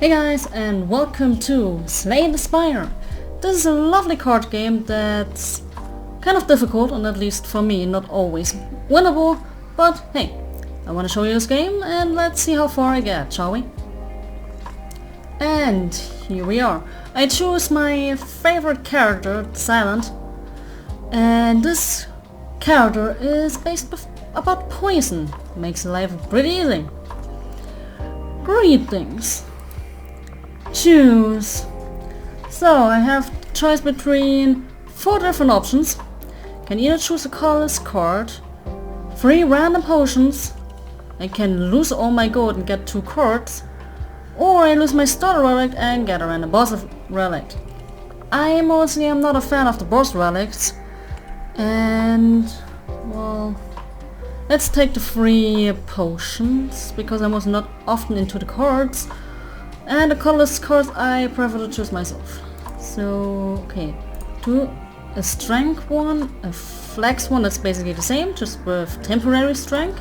Hey guys, and welcome to Slay the Spire. This is a lovely card game that's kind of difficult, and at least for me not always winnable, but hey, I want to show you this game and let's see how far I get, shall we? And here we are. I choose my favorite character, Silent, and this character is based about poison. Makes life pretty easy. Greetings. Choose. So I have choice between 4 different options. Can either choose a colorless card, 3 random potions, I can lose all my gold and get 2 cards, or I lose my starter relic and get a random boss relic. I mostly am not a fan of the boss relics, and well, let's take the 3 potions because I was not often into the cards. And the colorless cards I prefer to choose myself. So, okay. 2, a strength one, a flex one that's basically the same, just with temporary strength.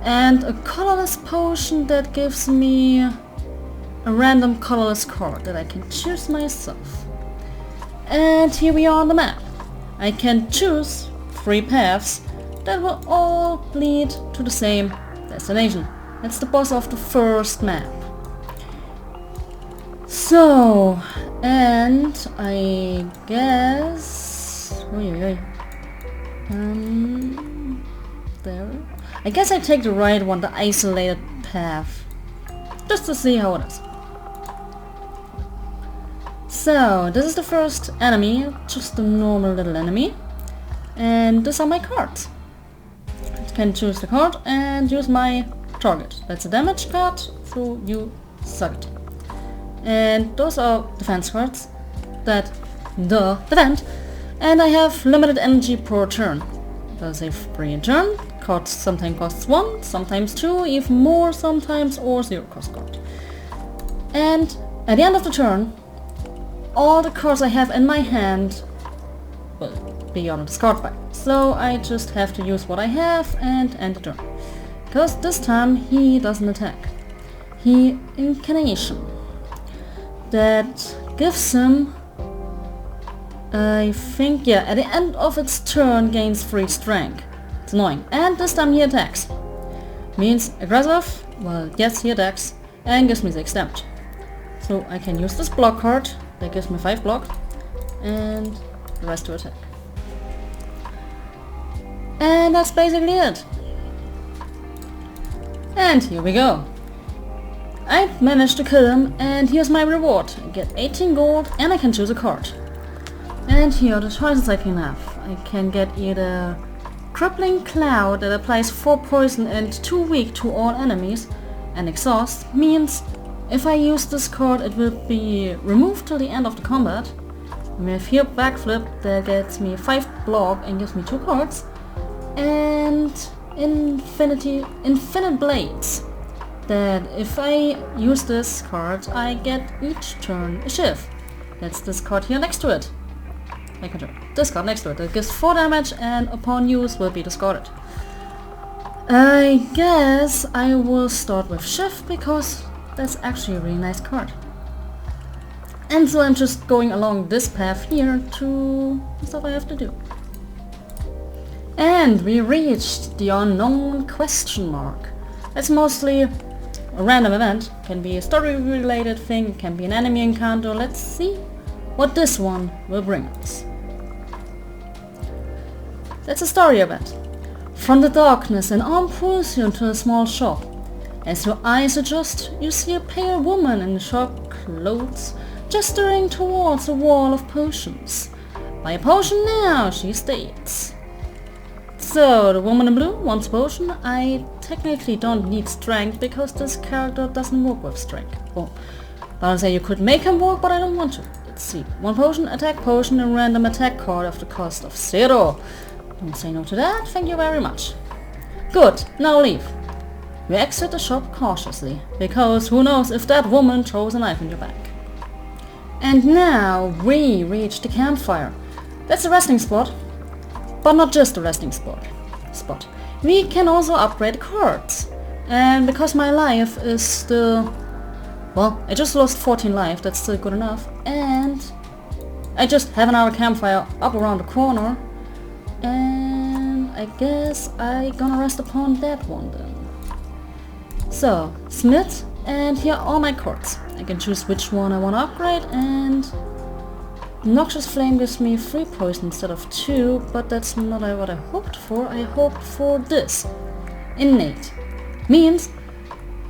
And a colorless potion that gives me a random colorless card that I can choose myself. And here we are on the map. I can choose 3 paths that will all lead to the same destination. That's the boss of the first map. So, and I guess... there. I guess I take the right one, the isolated path, just to see how it is. So, this is the first enemy, just a normal little enemy, and these are my cards. I can choose the card and use my target. That's a damage card, so you suck it. And those are defense cards that defend, and I have limited energy per turn. Does a free in turn. Cards sometimes costs 1, sometimes 2, even more sometimes, or 0 cost card. And at the end of the turn, all the cards I have in my hand will be on the discard pile. So I just have to use what I have and end the turn. Because this time he doesn't attack. He incarnation. That gives him, I think, yeah, at the end of its turn gains 3 strength. It's annoying. And this time he attacks. Means aggressive, well, yes, he attacks, and gives me 6 damage. So I can use this block card, that gives me 5 block, and the rest to attack. And that's basically it. And here we go. I managed to kill him, and here's my reward. I get 18 gold and I can choose a card. And here are the choices I can have. I can get either Crippling Cloud that applies 4 poison and 2 weak to all enemies, and Exhaust means if I use this card it will be removed till the end of the combat. We have here Backflip that gets me 5 block and gives me 2 cards, and Infinite Blades. That if I use this card, I get each turn a shiv. That's this card here next to it. This card next to it. It gives 4 damage and upon use will be discarded. I guess I will start with shiv because that's actually a really nice card. And so I'm just going along this path here to the stuff I have to do. And we reached the unknown question mark. That's mostly a random event, can be a story related thing, can be an enemy encounter. Let's see what this one will bring us. That's a story event. From the darkness an arm pulls you into a small shop. As your eyes adjust, you see a pale woman in sharp clothes gesturing towards a wall of potions. Buy a potion now, she states. So, the woman in blue wants a potion. I technically don't need strength because this character doesn't work with strength. Oh, I'll say you could make him work, but I don't want to. Let's see. 1 potion, attack potion, and random attack card of the cost of 0. Don't say no to that, thank you very much. Good, now leave. We exit the shop cautiously, because who knows if that woman throws a knife in your back. And now we reach the campfire. That's a resting spot. But not just a resting spot. We can also upgrade cards. And because my life is still Well, I just lost 14 life, that's still good enough. And I just have another campfire up around the corner. And I guess I gonna rest upon that one then. So, Smith, and here are all my cards. I can choose which one I want to upgrade, and Noxious Flame gives me 3 poison instead of 2, but that's not what I hoped for. I hoped for this. Innate. Means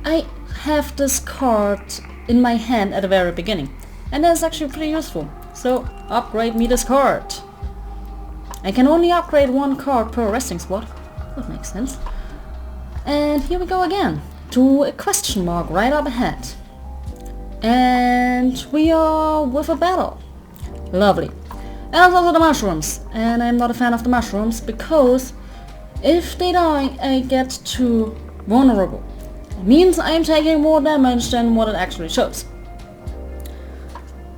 I have this card in my hand at the very beginning, and that's actually pretty useful. So, upgrade me this card. I can only upgrade 1 card per resting spot. That makes sense. And here we go again, to a question mark right up ahead. And we are with a battle. Lovely. And also the mushrooms. And I'm not a fan of the mushrooms because if they die, I get too vulnerable. It means I'm taking more damage than what it actually shows.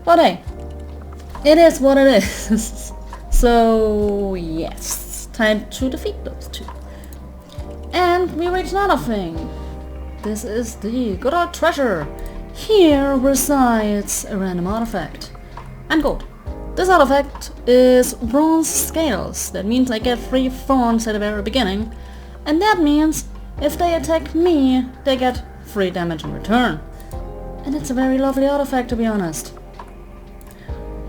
But hey, it is what it is. So yes, time to defeat those 2. And we reach another thing. This is the good old treasure. Here resides a random artifact. And gold. This artifact is bronze scales. That means I get 3 thorns at the very beginning. And that means if they attack me, they get 3 damage in return. And it's a very lovely artifact, to be honest.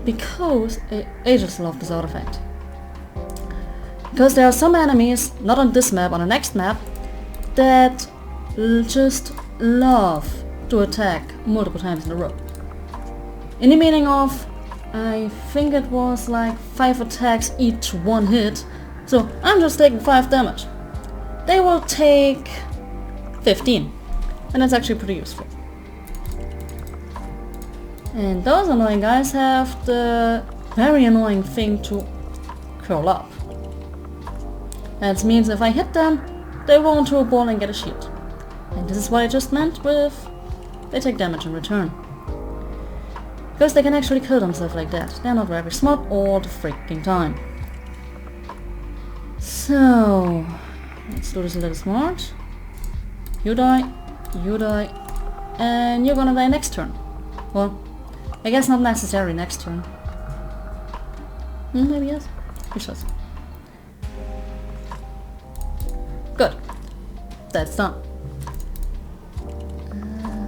Because I just love this artifact. Because there are some enemies, not on this map, on the next map, that just love to attack multiple times in a row. In the meaning of, I think it was like 5 attacks each 1 hit, so I'm just taking 5 damage. They will take 15, and that's actually pretty useful. And those annoying guys have the very annoying thing to curl up. That means if I hit them, they roll into a ball and get a shield. And this is what I just meant with they take damage in return. Because they can actually kill themselves like that. They're not very smart all the freaking time. So, let's do this a little smart. You die, and you're gonna die next turn. Well, I guess not necessarily next turn. Maybe yes. Who knows? Good. That's done.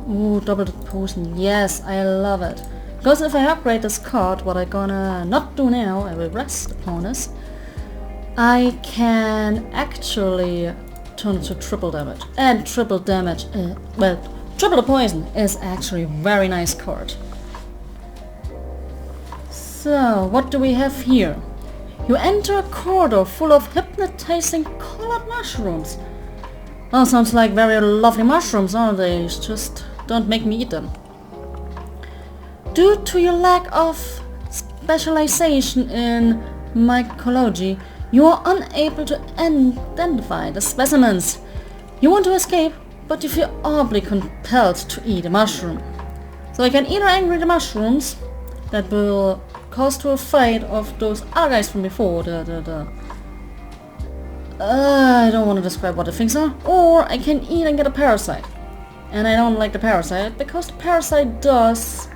Ooh, double the potion. Yes, I love it. Because if I upgrade this card, what I'm gonna not do now, I will rest upon this, I can actually turn it to triple damage. And triple damage, well, triple the poison is actually a very nice card. So, what do we have here? You enter a corridor full of hypnotizing colored mushrooms. Oh, sounds like very lovely mushrooms, aren't they? Just don't make me eat them. Due to your lack of specialization in mycology, you are unable to identify the specimens. You want to escape, but you feel oddly compelled to eat a mushroom. So I can either angry the mushrooms, that will cause to a fight of those other guys from before, I don't want to describe what the things are, or I can eat and get a parasite. And I don't like the parasite, because the parasite does,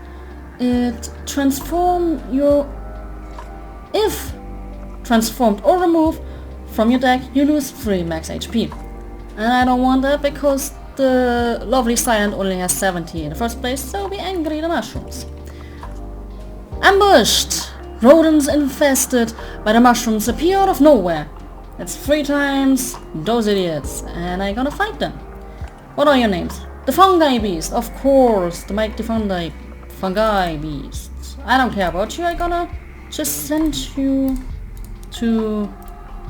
it transform your, if transformed or removed from your deck, you lose 3 max HP. And I don't want that because the lovely silent only has 70 in the first place, so we angry the mushrooms. Ambushed! Rodents infested by the mushrooms appear out of nowhere. That's 3 times those idiots, and I'm gonna fight them. What are your names? The Fungi Beast, of course, the mighty Fungi Beast. I don't care about you, I'm gonna just send you to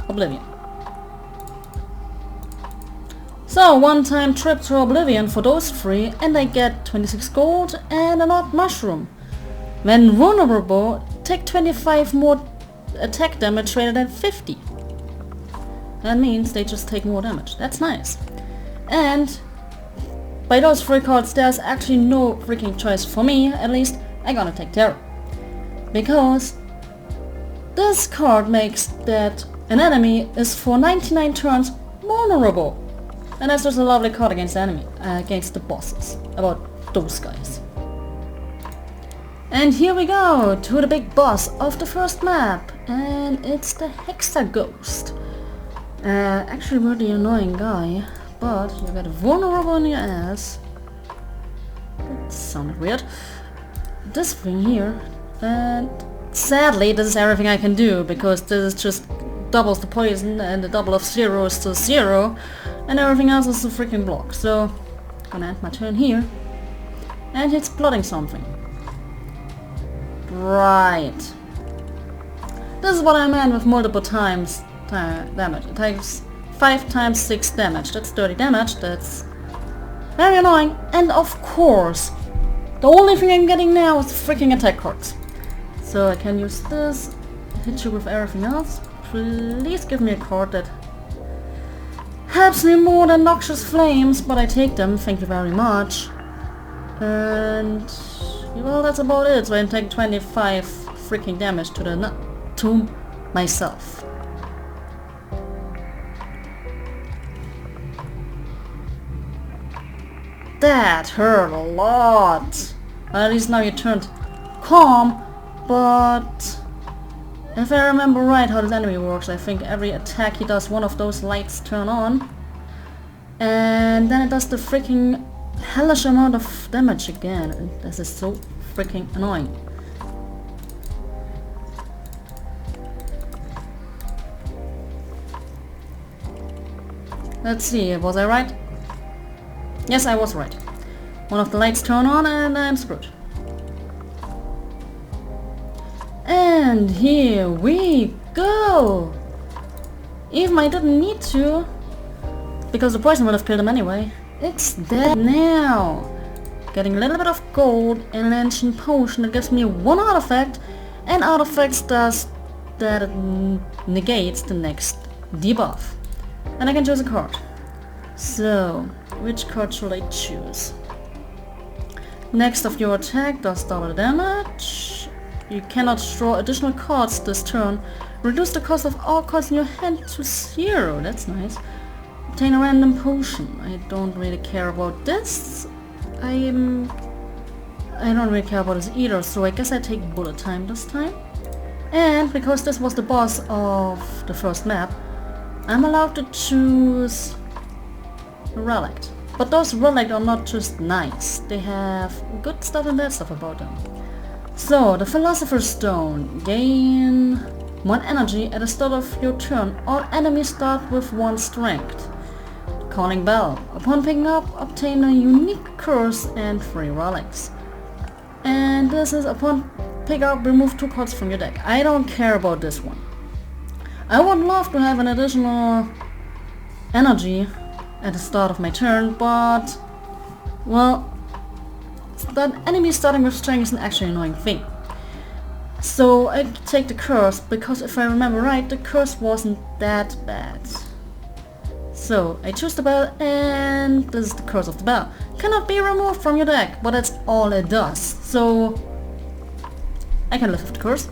Oblivion. So, one-time trip to Oblivion for those 3, and I get 26 gold and an odd mushroom. When vulnerable, take 25 more attack damage rather than 50. That means they just take more damage. That's nice. And by those 3 cards, there's actually no freaking choice for me, at least I'm gonna take Terror. Because this card makes that an enemy is for 99 turns vulnerable. And that's just a lovely card against the enemy, against the bosses, about those guys. And here we go, to the big boss of the first map, and it's the Hexaghost. Actually really annoying guy, but you get vulnerable in your ass. That sounded weird. This thing here, and sadly this is everything I can do, because this is just doubles the poison and the double of 0 is still 0, and everything else is a freaking block. So gonna end my turn here, and it's plotting something. Right. This is what I meant with multiple times damage. It takes 5 times 6 damage. That's 30 damage. That's very annoying. And of course, the only thing I'm getting now is freaking attack cards. So I can use this, hit you with everything else. Please give me a card that helps me more than Noxious Flames, but I take them, thank you very much. And well, that's about it. So I take 25 freaking damage to myself. That hurt a lot. At least now you turned calm, but if I remember right how this enemy works, I think every attack he does, one of those lights turn on, and then it does the freaking hellish amount of damage again, and this is so freaking annoying. Let's see, was I right? Yes, I was right. One of the lights turn on and I'm screwed. And here we go! Even I didn't need to, because the poison would have killed him anyway. It's dead now! Getting a little bit of gold and an ancient potion that gives me one artifact, and artifacts does that it negates the next debuff. And I can choose a card. So, which card should I choose? Next of your attack does double damage. You cannot draw additional cards this turn. Reduce the cost of all cards in your hand to 0. That's nice. Obtain a random potion. I don't really care about this. I don't really care about this either, so I guess I take bullet time this time. And because this was the boss of the first map, I'm allowed to choose a relic. But those relics are not just nice. They have good stuff and bad stuff about them. So, the Philosopher's Stone. Gain 1 energy at the start of your turn. All enemies start with 1 strength. Calling Bell. Upon picking up, obtain a unique curse and 3 relics. And this is upon pick up, remove 2 cards from your deck. I don't care about this one. I would love to have an additional energy at the start of my turn, but well, that enemy starting with strength is an actually annoying thing. So I take the curse, because if I remember right, the curse wasn't that bad. So I choose the bell, and this is the curse of the bell. Cannot be removed from your deck, but that's all it does. So I can live with the curse.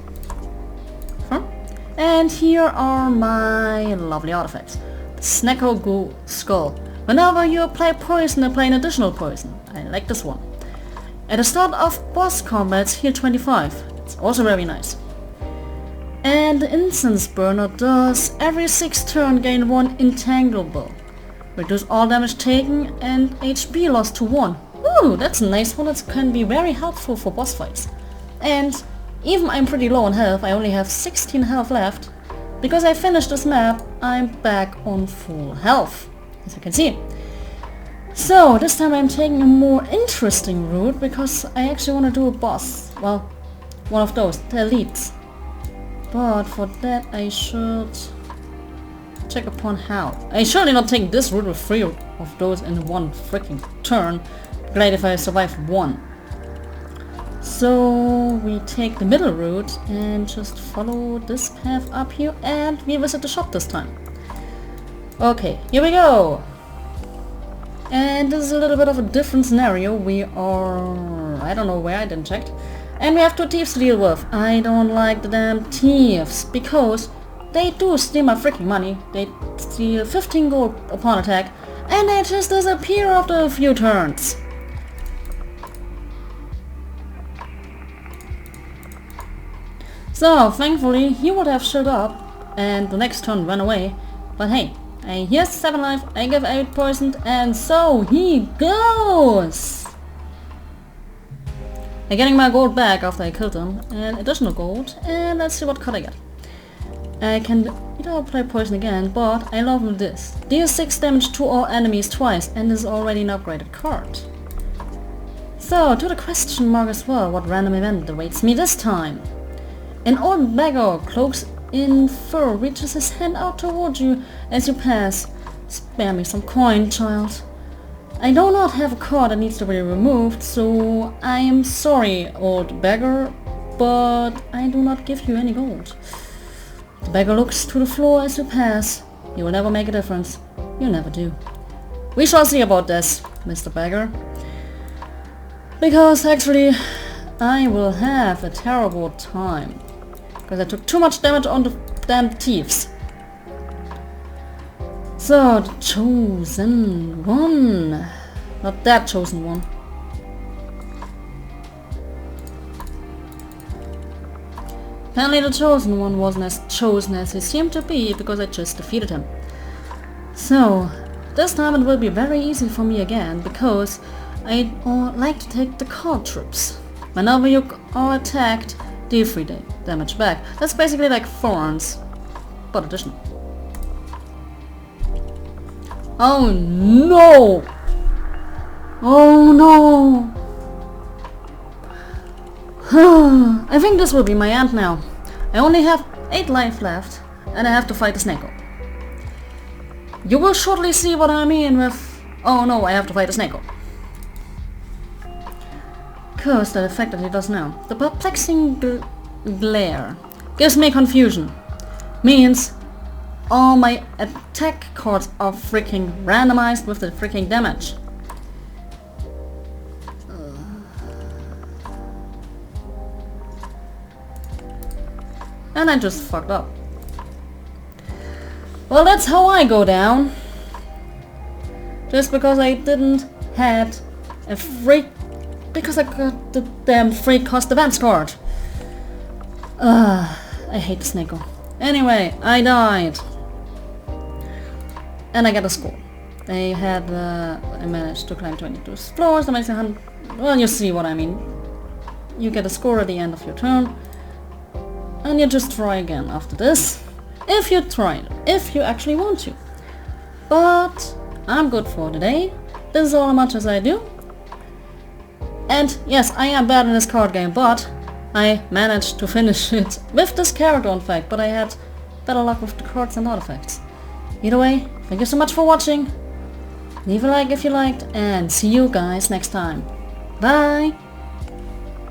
And here are my lovely artifacts. The Snecko Skull. Whenever you apply poison, apply an additional poison. I like this one. At the start of boss combats, heal 25. It's also very nice. And the Incense Burner does every 6 turn gain 1 Entanglable. Reduce all damage taken and HP lost to 1. Ooh, that's a nice one. That can be very helpful for boss fights. And even I'm pretty low on health, I only have 16 health left. Because I finished this map, I'm back on full health, as you can see. So, this time I'm taking a more interesting route, because I actually want to do a boss. Well, one of those, the elites. But for that I should check upon how. I surely not take this route with 3 of those in one freaking turn. Glad if I survive 1. So we take the middle route and just follow this path up here, and we visit the shop this time. Okay, here we go! And this is a little bit of a different scenario. We are... I don't know where, I didn't check. And we have 2 thieves to deal with. I don't like the damn thieves, because they do steal my freaking money. They steal 15 gold upon attack, And they just disappear after a few turns. So, thankfully, he would have shut up and the next turn ran away. But hey, he has 7 life, I give 8 poisoned, and so he goes! I'm getting my gold back after I killed him, and additional gold, and let's see what card I get. I can either apply poison again, but I love this. Deal 6 damage to all enemies twice, and this is already an upgraded card. So, to the question mark as well, what random event awaits me this time? An old beggar cloaks in fur reaches his hand out toward you as you pass. Spare me some coin, child. I do not have a card that needs to be removed, so I am sorry, old beggar, but I do not give you any gold. The beggar looks to the floor as you pass. You will never make a difference. You never do. We shall see about this, Mr. Beggar. Because actually, I will have a terrible time. Because I took too much damage on the damn thieves. So, the chosen one. Not that chosen one. Apparently the chosen one wasn't as chosen as he seemed to be because I just defeated him. So, this time it will be very easy for me again because I like to take the card troops. Whenever you are attacked, deal 3 damage back. That's basically like thorns, but additional. Oh no! Oh no! I think this will be my end now. I only have 8 life left, and I have to fight the snake. You will shortly see what I mean with... Oh no, I have to fight the snake. Curse that effect that he does now. The perplexing glare gives me confusion. Means all my attack cards are freaking randomized with the freaking damage. And I just fucked up. Well, that's how I go down. Just because I didn't had a free... Because I got the damn free cost advance card. I hate the Snako. Anyway, I died. And I got a score. I managed to climb 22 floors, that makes 100... Well, you see what I mean. You get a score at the end of your turn. And you just try again after this. If you try it. If you actually want to. But I'm good for today. This is all much as I do. And yes, I am bad in this card game, but I managed to finish it with this character in fact, but I had better luck with the cards and artifacts. Either way, thank you so much for watching. Leave a like if you liked, and see you guys next time. Bye!